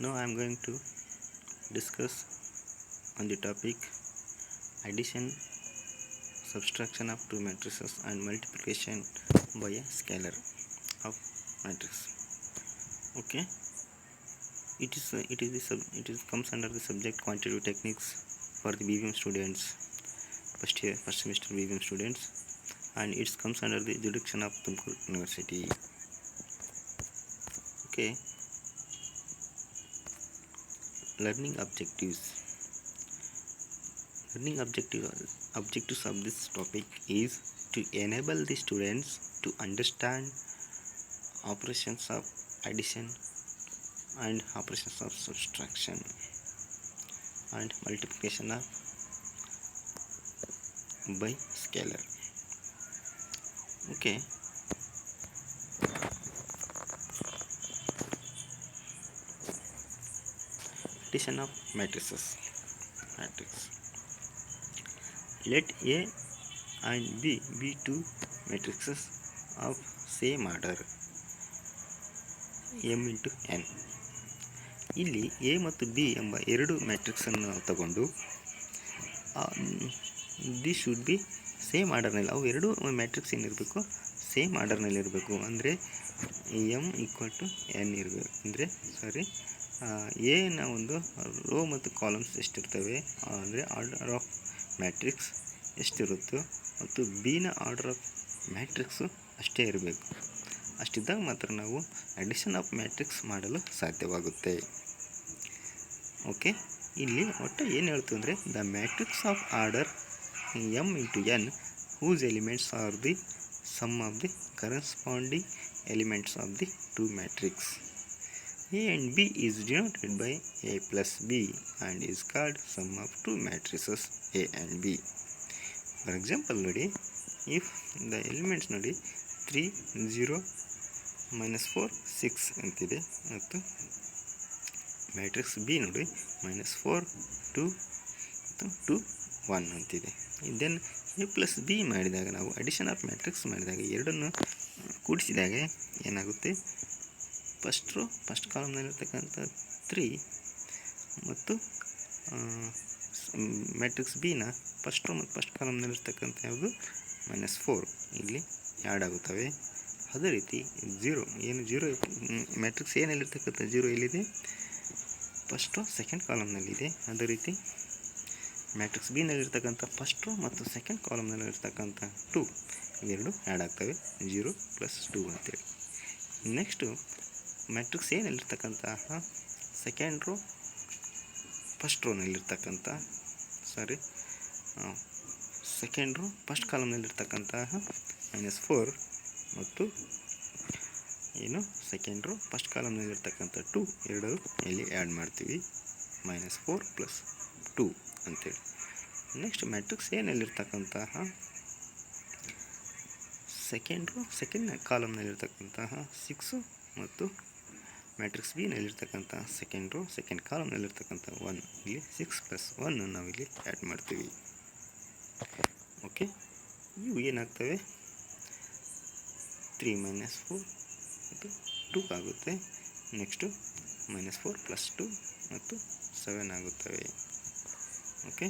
Now I am going to discuss on the topic addition, subtraction of two matrices and multiplication by a scalar of matrix. Okay, it is comes under the subject quantitative techniques for the BVM students, first semester BVM students, and it comes under the jurisdiction of Tumkur University. Okay, learning objectives. Objectives of this topic is to enable the students to understand operations of addition and operations of subtraction and multiplication of by scalar. Okay, addition of matrices. Let A and B be two matrices of same order m into n. ಇಲ್ಲಿ A ಮತ್ತು B ಎಂಬ ಎರಡು ಮ್ಯಾಟ್ರಿಕ್ಸನ್ನು ತಗೊಂಡು the should be same ಆರ್ಡರ್ನಲ್ಲಿ, ಅವು ಎರಡು matrix ಏನಿರಬೇಕು, same ಆರ್ಡರ್ನಲ್ಲಿರಬೇಕು. ಅಂದರೆ ಎಮ್ ಈಕ್ವಲ್ ಟು ಎನ್ ಇರಬೇಕು. ಅಂದರೆ ಎನ ಒಂದು ರೋ ಮತ್ತು ಕಾಲಮ್ಸ್ ಎಷ್ಟಿರ್ತವೆ, ಅಂದರೆ ಆರ್ಡರ್ ಆಫ್ ಮ್ಯಾಟ್ರಿಕ್ಸ್ ಎಷ್ಟಿರುತ್ತೋ ಮತ್ತು ಬಿನ ಆರ್ಡರ್ ಆಫ್ ಮ್ಯಾಟ್ರಿಕ್ಸು ಅಷ್ಟೇ ಇರಬೇಕು. ಅಷ್ಟಿದ್ದಾಗ ಮಾತ್ರ ನಾವು ಅಡಿಷನ್ ಆಫ್ ಮ್ಯಾಟ್ರಿಕ್ಸ್ ಮಾಡಲು ಸಾಧ್ಯವಾಗುತ್ತೆ. ಓಕೆ, ಇಲ್ಲಿ ಒಟ್ಟು ಏನು ಹೇಳ್ತು ಅಂದರೆ the matrix of order M into N whose elements are the sum of the corresponding elements of the two matrix. A and B is denoted by A plus B and is called sum of two matrices A and B. For example, ನೋಡಿ, if the elements ನೋಡಿ 3 0 -4 6 ಅಂತಿದೆ ಮತ್ತು matrix B ನೋಡಿ -4 2 ಮತ್ತು 2 1 ಅಂತಿದೆ. Then A plus B ಮಾಡಿದಾಗ ನಾವು addition of matrix ಮಾಡಿದಾಗ ಎರಡನ್ನು ಕೂಡಿಸಿದಾಗ ಏನಾಗುತ್ತೆ, ಫಸ್ಟ್ ಕಾಲಮ್ನಲ್ಲಿರ್ತಕ್ಕಂಥ 3 ಮತ್ತು ಮ್ಯಾಟ್ರಿಕ್ಸ್ ಬಿನ ಫಸ್ಟ್ ಕಾಲಮ್ನಲ್ಲಿರ್ತಕ್ಕಂಥ ಯಾವುದು -4 ಇಲ್ಲಿ ಆ್ಯಡ್ ಆಗುತ್ತವೆ. ಅದೇ ರೀತಿ ಜೀರೋ ಮ್ಯಾಟ್ರಿಕ್ಸ್ ಏನಲ್ಲಿರ್ತಕ್ಕಂಥ 0 ಎಲ್ಲಿದೆ, ಸೆಕೆಂಡ್ ಕಾಲಮ್ನಲ್ಲಿದೆ. ಅದೇ ರೀತಿ ಮ್ಯಾಟ್ರಿಕ್ಸ್ ಬಿನಲ್ಲಿರ್ತಕ್ಕಂಥ ಫಸ್ಟು ಮತ್ತು ಸೆಕೆಂಡ್ ಕಾಲಮ್ನಲ್ಲಿರ್ತಕ್ಕಂಥ 2 ಇವೆರಡು ಆ್ಯಡ್ ಆಗ್ತವೆ, 0 + 2 ಅಂತೇಳಿ. ನೆಕ್ಸ್ಟು ಮ್ಯಾಟ್ರಿಕ್ಸ್ ಏನಲ್ಲಿರ್ತಕ್ಕಂತಹ ಸೆಕೆಂಡ್ ರೋ ಫಸ್ಟ್ ರೋನಲ್ಲಿರ್ತಕ್ಕಂಥ ಸೆಕೆಂಡ್ ರೋ ಫಸ್ಟ್ ಕಾಲಮ್ನಲ್ಲಿರ್ತಕ್ಕಂತಹ -4 ಮತ್ತು ಸೆಕೆಂಡ್ ರೋ ಫಸ್ಟ್ ಕಾಲಮ್ನಲ್ಲಿರ್ತಕ್ಕಂಥ 2 ಎರಡು ಇಲ್ಲಿ ಆ್ಯಡ್ ಮಾಡ್ತೀವಿ, -4 + 2 ಅಂತೇಳಿ. ನೆಕ್ಸ್ಟ್ ಮ್ಯಾಟ್ರಿಕ್ಸ್ ಏನಲ್ಲಿರ್ತಕ್ಕಂತಹ ಸೆಕೆಂಡ್ ಕಾಲಮ್ನಲ್ಲಿರ್ತಕ್ಕಂತಹ 6 ಮತ್ತು ಮ್ಯಾಟ್ರಿಕ್ಸ್ ಬಿನಲ್ಲಿರ್ತಕ್ಕಂಥ ಸೆಕೆಂಡ್ ಕಾಲಮ್ನಲ್ಲಿರ್ತಕ್ಕಂಥ 1 ಇಲ್ಲಿ 6 + 1 ನಾವಿಲ್ಲಿ ಆ್ಯಡ್ ಮಾಡ್ತೀವಿ. ಓಕೆ, ಇವು ಏನಾಗ್ತವೆ 3 - 4 ಮತ್ತು 2 ಆಗುತ್ತೆ. ನೆಕ್ಸ್ಟು -4 + 2 ಮತ್ತು 7 ಆಗುತ್ತವೆ. ಓಕೆ,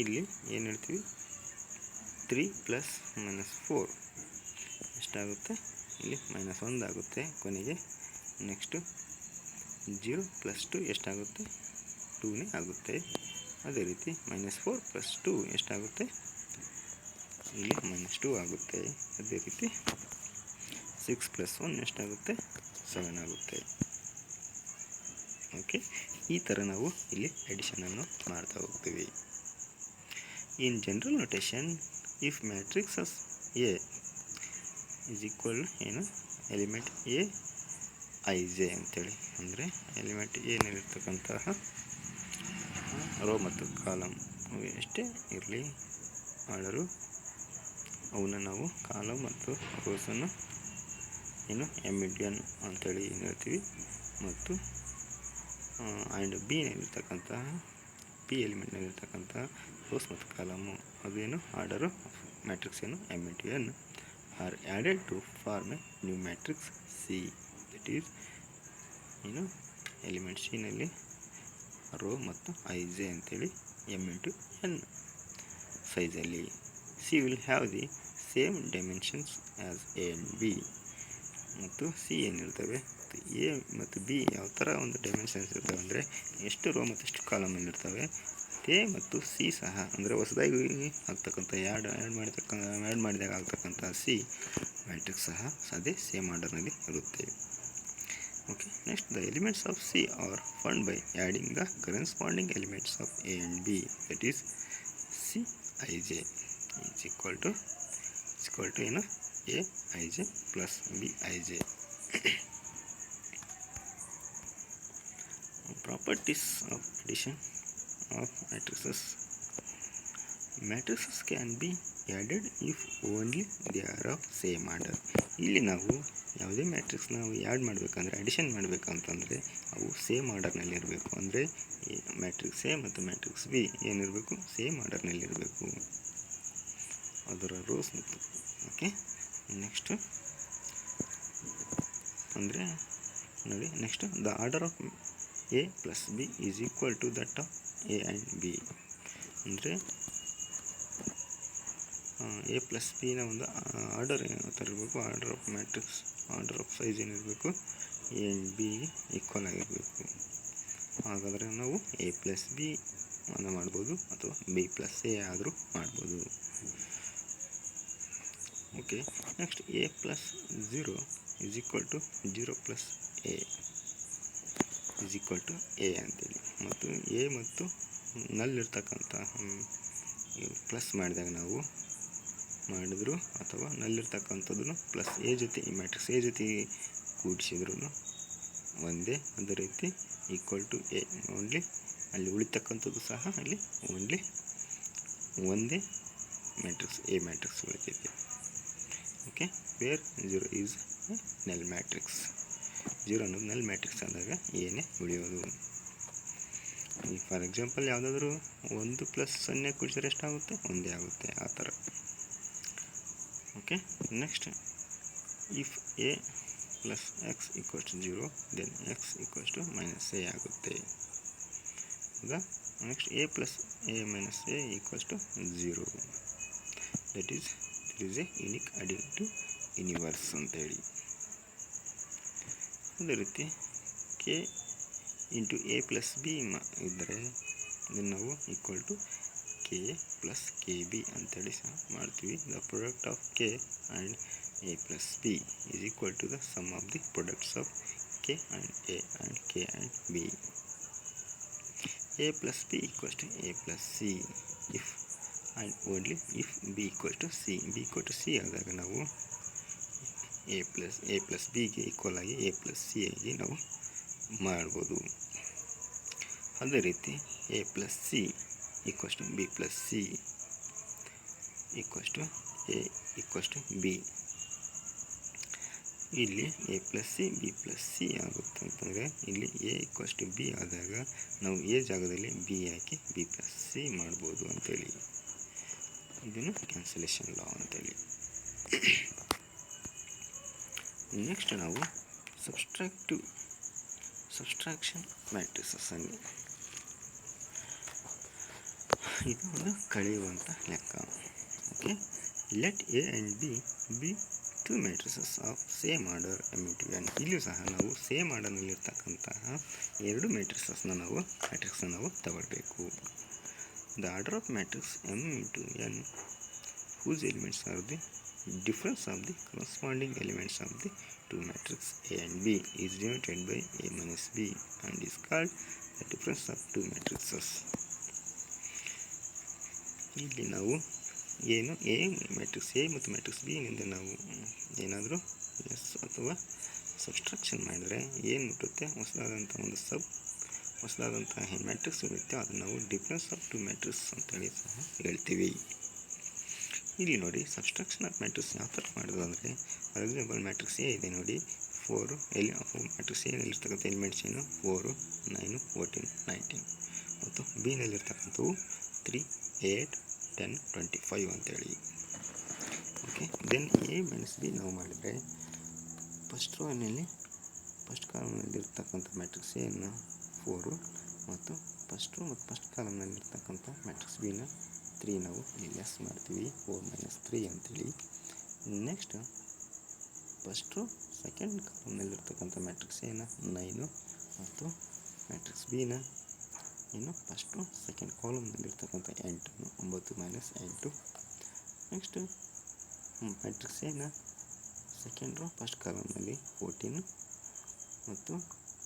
ಇಲ್ಲಿ ಏನು ಹೇಳ್ತೀವಿ 3 + -4 ಎಷ್ಟಾಗುತ್ತೆ, ಇಲ್ಲಿ -1 ಆಗುತ್ತೆ ಕೊನೆಗೆ. ನೆಕ್ಸ್ಟು 0 + 2 ಎಷ್ಟಾಗುತ್ತೆ, 2ನೇ ಆಗುತ್ತೆ. ಅದೇ ರೀತಿ -4 + 2 ಎಷ್ಟಾಗುತ್ತೆ, ಇಲ್ಲಿ -2 ಆಗುತ್ತೆ. ಅದೇ ರೀತಿ 6 + 1 ಎಷ್ಟಾಗುತ್ತೆ, 7 ಆಗುತ್ತೆ. ಓಕೆ, ಈ ಥರ ನಾವು ಇಲ್ಲಿ ಅಡಿಷನನ್ನು ಮಾಡ್ತಾ ಹೋಗ್ತೀವಿ. In general notation, if matrices A is equal element A IJ ಅಂತೇಳಿ, ಅಂದರೆ ಎಲಿಮೆಂಟ್ ಏನಲ್ಲಿರ್ತಕ್ಕಂತಹ ರೋ ಮತ್ತು ಕಾಲಮ್ ಎಷ್ಟೇ ಇರಲಿ ಆರ್ಡರು, ಅವನ್ನ ನಾವು ಕಾಲಮ್ ಮತ್ತು ರೋಸನ್ನು ಎಮ್ ಇಂಟು ಎನ್ ಅಂತೇಳಿ ಏನು ಹೇಳ್ತೀವಿ. ಮತ್ತು ಆ್ಯಂಡ್ ಬಿನಲ್ಲಿರ್ತಕ್ಕಂತಹ ಪಿ ಎಲಿಮೆಂಟ್ನಲ್ಲಿರ್ತಕ್ಕಂಥ ರೋಸ್ ಮತ್ತು ಕಾಲಮು ಅದೇನು order matrix M into N are added to form a new matrix C. That is element ಸಿನಲ್ಲಿ ರೋ ಮತ್ತು ಐ ಜೆ ಅಂತೇಳಿ ಎಮ್ ಇಂಟು ಎನ್ ಸೈಜಲ್ಲಿ. C will have the same dimensions as A and B. ಮತ್ತು C ಏನಿರ್ತವೆ ಮತ್ತು A ಮತ್ತು B ಯಾವ ಥರ ಒಂದು ಡೈಮೆನ್ಷನ್ಸ್ ಇರ್ತವೆ ಅಂದರೆ ಎಷ್ಟು ರೋ ಮತ್ತು ಎಷ್ಟು ಕಾಲಮಲ್ಲಿ ಇರ್ತವೆ. ಎ ಮತ್ತು ಸಿ ಸಹ ಅಂದರೆ ಹೊಸದಾಗಿ ಆಗ್ತಕ್ಕಂಥ ಆ್ಯಡ್ ಮಾಡಿದಾಗ ಆಗ್ತಕ್ಕಂಥ ಸಿ ಮ್ಯಾಟ್ರಿಕ್ಸ್ ಸಹ ಅದೇ ಸೇಮ್ ಆರ್ಡರ್ನಲ್ಲಿ ಇರುತ್ತೆ. Okay, next the elements of C are found by adding the corresponding elements of A and B, that is C I J is equal to ಏನು A I J plus B I J. Properties of addition of matrices. Matrices can be added if only they are of same order. ಇಲ್ಲಿ ನಾವು ಯಾವುದೇ matrix ನಾವು add ಮಾಡಬೇಕಂದ್ರೆ addition ಮಾಡಬೇಕಂತಂದರೆ ಅವು same ಆರ್ಡರ್ನಲ್ಲಿ ಇರಬೇಕು. ಅಂದರೆ ಮ್ಯಾಟ್ರಿಕ್ಸ್ ಎ ಮತ್ತು ಮ್ಯಾಟ್ರಿಕ್ಸ್ ಬಿ ಏನಿರಬೇಕು, ಸೇಮ್ ಆರ್ಡರ್ನಲ್ಲಿರಬೇಕು ಅದರ ರೋಸ್ ಮತ್ತು. ಓಕೆ, ನೆಕ್ಸ್ಟ್ ಅಂದರೆ ನೋಡಿ, next the order of A plus B is equal to that of A and B. ಅಂದರೆ ಎ ಪ್ಲಸ್ ಬಿನ ಒಂದು ಆರ್ಡರ್ ಯಾವ ಥರ ಇರಬೇಕು, order of matrix, order of size ಏನಿರಬೇಕು, ಎ ಆ್ಯಂಡ್ ಬಿಗೆ ಈಕ್ವಲ್ ಆಗಿರಬೇಕು. ಹಾಗಾದರೆ ನಾವು ಎ ಪ್ಲಸ್ ಬಿ ಅನ್ನು ಮಾಡ್ಬೋದು ಅಥವಾ ಬಿ ಪ್ಲಸ್ ಎ ಆದರೂ ಮಾಡ್ಬೋದು. Okay, next A plus 0 is equal to 0 plus A is equal to A ಅಂತೇಳಿ. ಮತ್ತು ಎ ಮತ್ತು ನಲ್ಲಿರ್ತಕ್ಕಂಥ ಪ್ಲಸ್ ಮಾಡಿದಾಗ ನಾವು ಮಾಡಿದ್ರು ಅಥವಾ ನಲ್ಲಿರ್ತಕ್ಕಂಥದ್ದನ್ನು ಪ್ಲಸ್ ಎ ಜೊತೆ ಈ ಮ್ಯಾಟ್ರಿಕ್ಸ್ ಎ ಜೊತೆ ಕೂಡಿಸಿದ್ರು ಒಂದೇ. ಅದೇ ರೀತಿ ಈಕ್ವಲ್ ಟು ಎ, ಓನ್ಲಿ ಅಲ್ಲಿ ಉಳಿತಕ್ಕಂಥದ್ದು ಸಹ ಅಲ್ಲಿ ಓನ್ಲಿ ಒಂದೇ ಮ್ಯಾಟ್ರಿಕ್ಸ್ ಎ ಮ್ಯಾಟ್ರಿಕ್ಸ್ ಉಳಿತೈತೆ. Okay, where 0 is null matrix. 0 ಅನ್ನೋದು ನಲ್ ಮ್ಯಾಟ್ರಿಕ್ಸ್ ಆದಾಗ ಏನೇ ಉಳಿಯೋದು. ಈಗ ಫಾರ್ ಎಕ್ಸಾಂಪಲ್ ಯಾವುದಾದ್ರೂ 1 ಪ್ಲಸ್ 0 ಕೂಡಿಸಿದ್ರೆ ಎಷ್ಟಾಗುತ್ತೆ, ಒಂದೇ ಆಗುತ್ತೆ, ಆ ಥರ. Okay, next if A plus X equals to 0 then X equals to minus A ಆಗುತ್ತೆ. ಹೌದಾ? Next A plus A minus A equals to 0. That is a unique additive universe ಅಂತೇಳಿ. ಅದೇ ರೀತಿ K into A plus B ಇದ್ದರೆ ಇದನ್ನು ನಾವು equal to K plus K B ಅಂತೇಳಿ ಸಹ ಮಾಡ್ತೀವಿ. The product of K and A plus B is equal to the sum of the products of K and A and K and B. A plus B equals to A plus C if and only if B equal to C. B equal to C ಆದಾಗ ನಾವು A plus ಬಿಗೆ equal ಆಗಿ A plus C ಆಗಿ ನಾವು ಮಾಡ್ಬೋದು. ಅದೇ ರೀತಿ A plus C equals to B plus C equals to A equals to B. ಇಲ್ಲಿ A plus C B plus C ಆಗುತ್ತೆ ಅಂತಂದರೆ ಇಲ್ಲಿ ಎ ಈಕ್ವಲ್ಸ್ ಟು ಬಿ ಆದಾಗ ನಾವು ಎ ಜಾಗದಲ್ಲಿ ಬಿ ಹಾಕಿ ಬಿ ಪ್ಲಸ್ ಸಿ ಮಾಡ್ಬೋದು ಅಂತೇಳಿ. ಇದನ್ನು ಕ್ಯಾನ್ಸಲೇಷನ್ ಲಾ ಅಂತೇಳಿ. ನೆಕ್ಸ್ಟ್ ನಾವು ಸಬ್ಸ್ಟ್ರಾಕ್ಷನ್ ಮ್ಯಾಟ್ರಿಸಸ್ಸಲ್ಲಿ ಇದು ಒಂದು ಕಳೆಯುವಂಥ ಲೆಕ್ಕ. Okay, let A and B B 2 matrices of same order M into N. ಇಲ್ಲಿಯೂ ಸಹ ನಾವು ಸೇಮ್ ಆರ್ಡರ್ನಲ್ಲಿರ್ತಕ್ಕಂತಹ 2 ಮ್ಯಾಟ್ರಿಕ್ಸನ್ನು ನಾವು ತಗೊಳ್ಬೇಕು. The order of matrix M into N whose elements are the difference of the corresponding elements of the 2 matrix A and B is denoted by A minus B and is called the difference of 2 matrices. ಇಲ್ಲಿ ನಾವು ಏನು A matrix A ಮತ್ತು matrix B ನಿಂದ ನಾವು ಏನಾದರೂ S ಅಥವಾ subtraction ಮಾಡಿದರೆ ಏನು ಹುಟ್ಟುತ್ತೆ, ಹೊಸದಾದಂಥ ಮ್ಯಾಟ್ರಿಕ್ಸ್ ಇರುತ್ತೆ. ಅದನ್ನು ನಾವು ಡಿಫ್ರೆನ್ಸ್ ಆಫ್ 2 ಮ್ಯಾಟ್ರಿಕ್ಸ್ ಅಂತೇಳಿ ಸಹ ಹೇಳ್ತೀವಿ. ಇಲ್ಲಿ ನೋಡಿ, ಸಬ್ಸ್ಟ್ರಾಕ್ಷನ್ ಆಫ್ ಮ್ಯಾಟ್ರಿಕ್ಸ್ ಯಾವ ಥರ ಮಾಡೋದು ಅಂದರೆ, ಫಾರ್ ಎಕ್ಸಾಂಪಲ್ ಮ್ಯಾಟ್ರಿಕ್ಸ್ ಎ ಇದೆ ನೋಡಿ, 4 ಮ್ಯಾಟ್ರಿಕ್ಸ್ ಎನಲ್ಲಿರ್ತಕ್ಕಂಥ ಎಲಿಮೆಂಟ್ಸ್ ಏನು 4, 9, 14, 19 ಮತ್ತು ಬಿನಲ್ಲಿರ್ತಕ್ಕಂಥವು 3, 8, 10, 25 ಅಂತೇಳಿ. Okay, then A minus B ನಾವು ಮಾಡಿದರೆ ಫಸ್ಟ್ ಫಸ್ಟ್ ಕಾಲಮ್ನಲ್ಲಿರ್ತಕ್ಕಂಥ ಮ್ಯಾಟ್ರಿಕ್ಸ್ ಎನ್ನು 4 ಮತ್ತು ಫಸ್ಟ್ ಕಾಲಮ್ನಲ್ಲಿರ್ತಕ್ಕಂಥ ಮ್ಯಾಟ್ರಿಕ್ಸ್ ಬಿನ 3 ನಾವು ಇಲ್ಲಿ ಲೆಸ್ ಮಾಡ್ತೀವಿ 4 - 3 ಅಂತೇಳಿ. ನೆಕ್ಸ್ಟ್ ಸೆಕೆಂಡ್ ಕಾಲಮ್ನಲ್ಲಿರ್ತಕ್ಕಂಥ ಮ್ಯಾಟ್ರಿಕ್ಸ್ ಎನ 9 ಮತ್ತು ಮ್ಯಾಟ್ರಿಕ್ಸ್ ಬಿನ ಸೆಕೆಂಡ್ ಕಾಲಮ್ನಲ್ಲಿರ್ತಕ್ಕಂಥ 8 9 - 8. ನೆಕ್ಸ್ಟ್ ಮ್ಯಾಟ್ರಿಕ್ಸ್ ಎನ ಸೆಕೆಂಡ್ ರೋ ಫಸ್ಟ್ ಕಾಲಮ್ನಲ್ಲಿ 14 ಮತ್ತು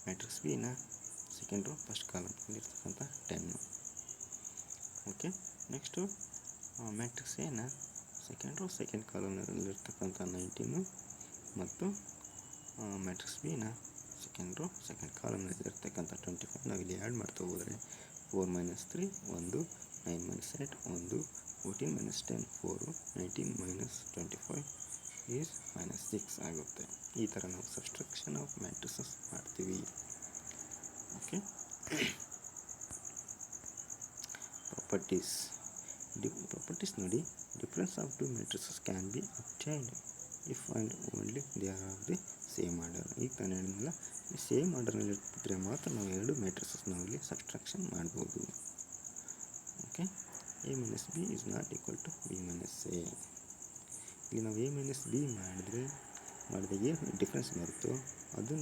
ಮ್ಯಾಟ್ರಿಕ್ಸ್ ಬಿನ ಸೆಕೆಂಡ್ ರೋ ಫಸ್ಟ್ ಕಾಲಮ್ನಲ್ಲಿರ್ತಕ್ಕಂಥ 10. ಓಕೆ. ನೆಕ್ಸ್ಟು ಮ್ಯಾಟ್ರಿಕ್ಸ್ ಎನ ಸೆಕೆಂಡ್ ರೋ ಸೆಕೆಂಡ್ ಕಾಲಮ್ನಲ್ಲಿರ್ತಕ್ಕಂಥ 19 ಮತ್ತು ಮ್ಯಾಟ್ರಿಕ್ಸ್ ಬಿನ ಸೆಕೆಂಡ್ ರೋ ಸೆಕೆಂಡ್ ಕಾಲಮ್ನಲ್ಲಿರ್ತಕ್ಕಂಥ 25 ನಾವು ಇಲ್ಲಿ ಆ್ಯಡ್ ಮಾಡ್ತಾ ಹೋದರೆ 4 - 3 1 9 - 8 1 14 - 10 4 19 - 25 ಈಸ್ -6 ಆಗುತ್ತೆ. ಈ ಥರ ನಾವು ಸಬ್ಸ್ಟ್ರಕ್ಷನ್ ಆಫ್ ಮ್ಯಾಟ್ರಿಸಸ್ ಮಾಡ್ತೀವಿ. ಓಕೆ. ಪ್ರಾಪರ್ಟೀಸ್ ನೋಡಿ. Difference of to matrices can be obtained if and only they are of the same order. ಈಗ ತಾನು ಹೇಳಿದ್ನಲ್ಲ, ಸೇಮ್ ಆರ್ಡರ್ನಲ್ಲಿ ಇರ್ತಿದ್ರೆ ಮಾತ್ರ ನಾವು ಎರಡು ಮ್ಯಾಟ್ರಿಸಸ್ ನಾವಿಲ್ಲಿ ಸಬ್ಸ್ಟ್ರಾಕ್ಷನ್ ಮಾಡ್ಬೋದು. Okay. A - B is not equal to B - A. ಇಲ್ಲಿ ನಾವು A - B ಮಾಡಿದಾಗ ಏನು ಡಿಫ್ರೆನ್ಸ್ ಬರುತ್ತೋ ಅದು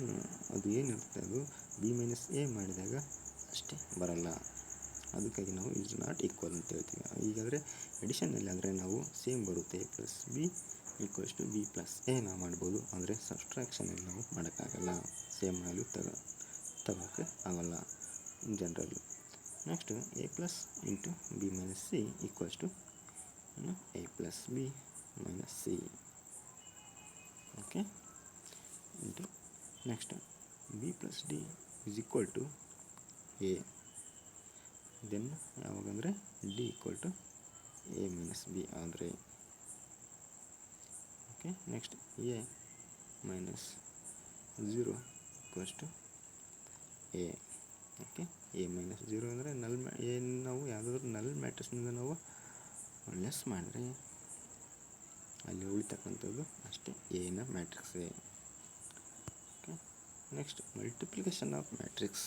ಏನಿರುತ್ತೆ ಅದು B - A ಮಾಡಿದಾಗ ಅಷ್ಟೇ ಬರಲ್ಲ. ಅದಕ್ಕಾಗಿ ನಾವು ಇಸ್ ನಾಟ್ ಈಕ್ವಲ್ ಅಂತ ಹೇಳ್ತೀವಿ. ಈಗಾದರೆ ಎಡಿಷನ್ನಲ್ಲಿ ಆದರೆ ನಾವು ಸೇಮ್ ಬರುತ್ತೆ A + B = B + A ನಾವು ಮಾಡ್ಬೋದು. ಆದರೆ ಸಬ್ಸ್ಟ್ರಾಕ್ಷನಲ್ಲಿ ನಾವು ಮಾಡೋಕ್ಕಾಗಲ್ಲ, ಸೇಮ್ ವ್ಯಾಲ್ಯೂ ತಗೋಕ್ಕೆ ಆಗಲ್ಲ in general. Next A + B - C = A + B - C. Okay. Next B + D = A. Then ಯಾವಾಗಂದರೆ D = A - B ಆದರೆ. Okay. Next A - 0 = A. Okay. A - 0 ಅಂದರೆ ನಾವು ಯಾವುದಾದ್ರೂ ನಲ್ ಮ್ಯಾಟ್ರಿಕ್ಸ್ನಿಂದ ನಾವು ಲೆಸ್ ಮಾಡಿದ್ರೆ ಅಲ್ಲಿ ಉಳಿತಕ್ಕಂಥದ್ದು ಅಷ್ಟೇ ಎನ ಮ್ಯಾಟ್ರಿಕ್ಸೇ. Okay. Next multiplication of matrix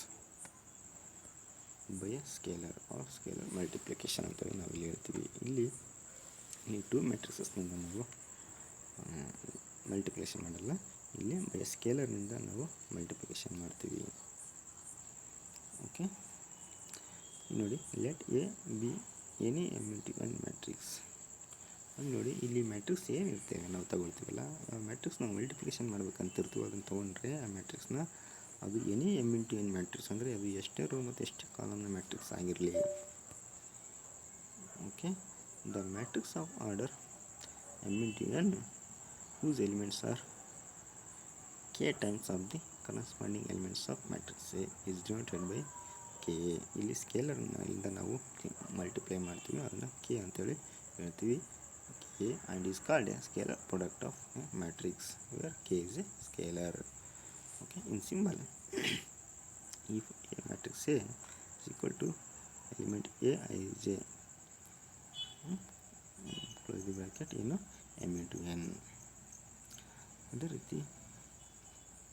by a scalar or scalar multiplication ಅಂತೇಳಿ ನಾವು ಇಲ್ಲಿ ಹೇಳ್ತೀವಿ. ಇಲ್ಲಿ 2 ಮ್ಯಾಟ್ರಿಕ್ಸಸ್ನಿಂದ ನಾವು ಮಲ್ಟಿಪ್ಲಿಕೇಶನ್ ಮಾಡಲ್ಲ, ಇಲ್ಲಿ ಬೈ ಸ್ಕೇಲರ್ನಿಂದ ನಾವು ಮಲ್ಟಿಪ್ಲಿಕೇಶನ್ ಮಾಡ್ತೀವಿ. ಓಕೆ. ನೋಡಿ, let A be any M*n matrix. ಅಲ್ಲಿ ನೋಡಿ, ಇಲ್ಲಿ ಮ್ಯಾಟ್ರಿಕ್ಸ್ ಏನಿರ್ತೇವೆ ನಾವು ತಗೊಳ್ತೀವಲ್ಲ, ಆ ಮ್ಯಾಟ್ರಿಕ್ಸ್ ನಾವು ಮಲ್ಟಿಪ್ಲಿಕೇಶನ್ ಮಾಡ್ಬೇಕಂತಿರ್ತೀವಿ. ಅದನ್ನು ತೊಗೊಂಡ್ರೆ ಆ ಮ್ಯಾಟ್ರಿಕ್ಸ್ನ ಅದು ಎನಿ M*n ಮ್ಯಾಟ್ರಿಕ್ಸ್ ಅಂದರೆ ಅದು ಎಷ್ಟೇ ರೋ ಮತ್ತು ಎಷ್ಟೇ ಕಾಲಮ್ನ ಮ್ಯಾಟ್ರಿಕ್ಸ್ ಆಗಿರಲಿ. Okay. The matrix of order M*n whose elements are k times of the corresponding elements of matrix A is denoted by Ka. ಇಲ್ಲಿ ಸ್ಕೇಲರ್ನಿಂದ ನಾವು ಮಲ್ಟಿಪ್ಲೈ ಮಾಡ್ತೀವಿ, ಅದನ್ನು K ಅಂತೇಳಿ ಹೇಳ್ತೀವಿ. K and is called a scalar product of a matrix where K is a scalar. Okay. In symbol, if a matrix A is equal to element Aij, close the bracket, M*n. ಅದೇ ರೀತಿ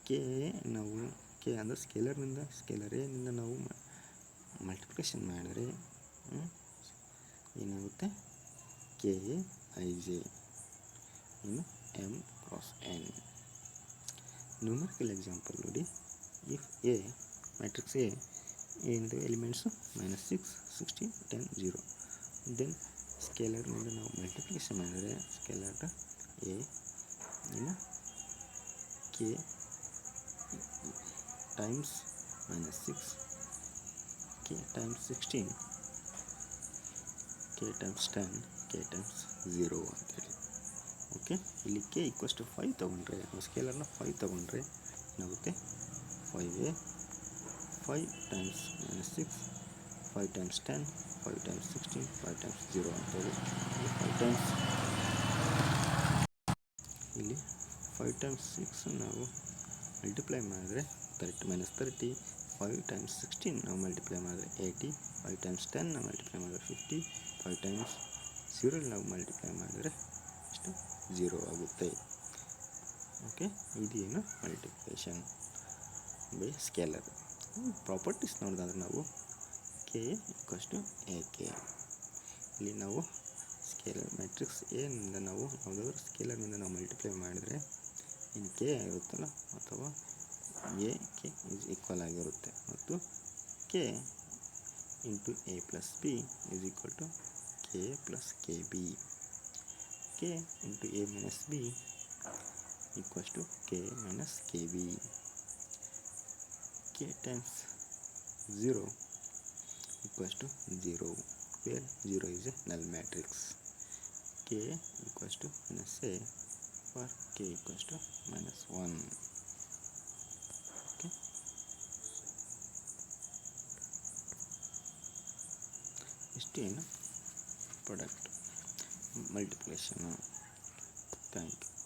K ಅಂದರೆ scalar ಎನಿಂದ ನಾವು multiplication ಮಾಡಿದರೆ ಏನಾಗುತ್ತೆ, KAIJ M×n. Numerical example ನೋಡಿ. If A matrix A ಏನಿದೆ elements -6 16 10 0. Then ಸ್ಕೇಲರ್ನಿಂದ ನಾವು multiplication ಮಾಡಿದರೆ scalar A K times -6 K times 16 K times 10 K times 0 ಅಂತೇಳಿ. ಓಕೆ. ಇಲ್ಲಿ K = 5 ತೊಗೊಂಡ್ರೆ, ಸ್ಕೇಲರ್ನ 5 ತೊಗೊಂಡ್ರೆ ಏನಾಗುತ್ತೆ, 5A 5 times -6 5 times 10 5 times 16 5 times 0 ಅಂತೇಳಿ. ಇಲ್ಲಿ 5 times 6 ನಾವು ಮಲ್ಟಿಪ್ಲೈ ಮಾಡಿದ್ರೆ 30 - 30 5 times 16 ನಾವು ಮಲ್ಟಿಪ್ಲೈ ಮಾಡಿದ್ರೆ 80 5 times 10 ನಾವು ಮಲ್ಟಿಪ್ಲೈ ಮಾಡಿದ್ರೆ 50 5 times 0 ನಾವು ಮಲ್ಟಿಪ್ಲೈ ಮಾಡಿದರೆ ಅಷ್ಟು 0 ಆಗುತ್ತೆ. ಓಕೆ. ಇದೇನು ಮಲ್ಟಿಪ್ಲಿಕೇಶನ್. By scalar. ಪ್ರಾಪರ್ಟೀಸ್ ನೋಡಿದ್ರೆ ನಾವು K equals to A K. ಇಲ್ಲಿ ನಾವು ಸ್ಕೇಲರ್ ಮ್ಯಾಟ್ರಿಕ್ಸ್ ಎನಿಂದ ನಾವು ಯಾವುದಾದ್ರೂ ಸ್ಕೇಲರ್ನಿಂದ ನಾವು ಮಲ್ಟಿಪ್ಲೈ ಮಾಡಿದರೆ ಇನ್ ಕೆ ಆಗಿರುತ್ತಲ್ಲ, ಅಥವಾ ಎ ಕೆ ಈಸ್ ಈಕ್ವಲ್ ಆಗಿರುತ್ತೆ. ಮತ್ತು K into A plus B is equal to K plus K B. K into A minus B equals to K minus K B. K times 0 equals to 0, where 0 is a null matrix. K equals to minus a for k equals to minus 1. Okay. ಇಷ್ಟೇನು product multiplication. Thank you.